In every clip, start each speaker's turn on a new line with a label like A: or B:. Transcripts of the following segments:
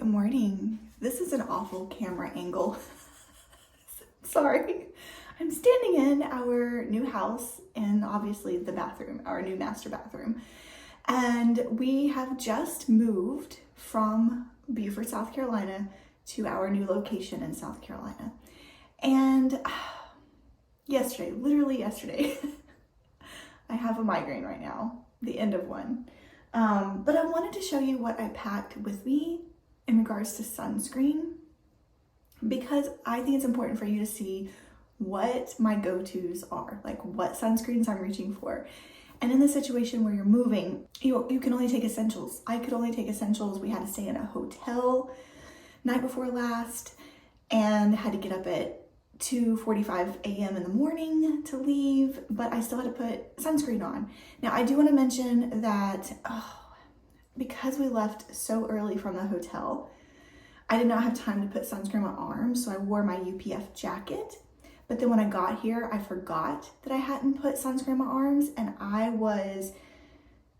A: Good morning. This is an awful camera angle. Sorry. I'm standing in our new house and obviously the bathroom, our new master bathroom. And we have just moved from Beaufort, South Carolina to our new location in South Carolina. And yesterday, literally yesterday, I have a migraine right now, the end of one. But I wanted to show you what I packed with me in regards to sunscreen, because I think it's important for you to see what my go-tos are, like what sunscreens I'm reaching for. And in the situation where you're moving, you can only take essentials. I could only take essentials. We had to stay in a hotel night before last and had to get up at 2:45 a.m. in the morning to leave, but I still had to put sunscreen on. Now, I do want to mention that because we left so early from the hotel, I did not have time to put sunscreen on my arms, so I wore my UPF jacket. But then when I got here, I forgot that I hadn't put sunscreen on my arms, and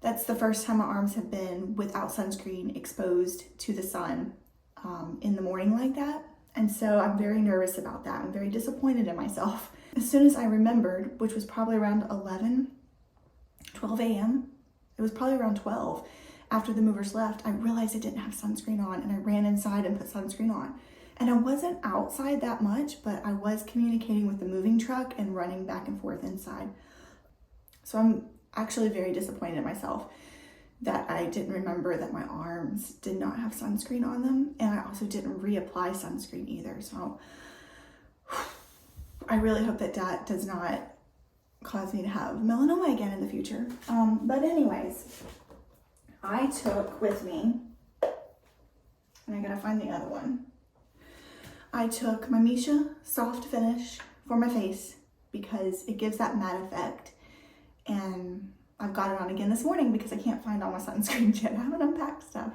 A: that's the first time my arms have been without sunscreen exposed to the sun in the morning like that. And so I'm very nervous about that. I'm very disappointed in myself. As soon as I remembered, which was probably around 12 a.m., it was probably around 12, after the movers left, I realized I didn't have sunscreen on, and I ran inside and put sunscreen on. And I wasn't outside that much, but I was communicating with the moving truck and running back and forth inside. So I'm actually very disappointed in myself that I didn't remember that my arms did not have sunscreen on them, and I also didn't reapply sunscreen either. So I really hope that that does not cause me to have melanoma again in the future. But anyways, I took with me, and I gotta find the other one. I took my Misha Soft Finish for my face because it gives that matte effect, and I've got it on again this morning because I can't find all my sunscreen yet. I haven't unpacked stuff.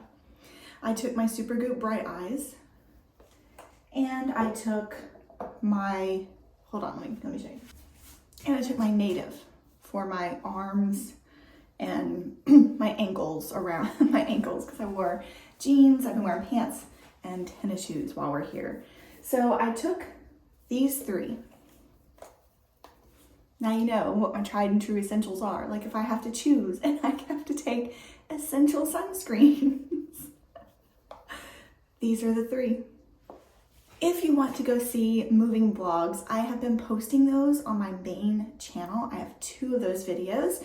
A: I took my Supergoop Bright Eyes, and I took my, hold on, let me show you. And I took my Native for my arms and my ankles, around my ankles, because I wore jeans, I've been wearing pants and tennis shoes while we're here. So I took these three. Now you know what my tried and true essentials are. Like if I have to choose and I have to take essential sunscreens, these are the three. If you want to go see moving vlogs, I have been posting those on my main channel. I have 2 of those videos.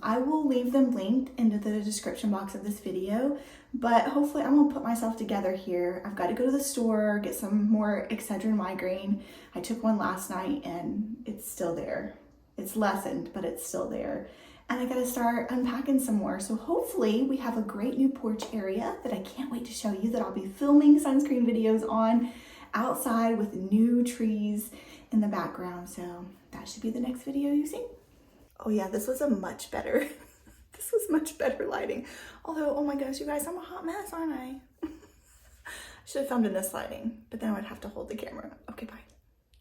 A: I will leave them linked into the description box of this video, but hopefully I'm gonna put myself together here. I've got to go to the store, get some more Excedrin migraine. I took one last night and it's still there. It's lessened, but it's still there. And I gotta start unpacking some more. So hopefully we have a great new porch area that I can't wait to show you, that I'll be filming sunscreen videos on outside with new trees in the background. So that should be the next video you see. Oh yeah, this was much better lighting. Although, oh my gosh, you guys, I'm a hot mess, aren't I? Should have filmed in this lighting, but then I would have to hold the camera. Okay, bye.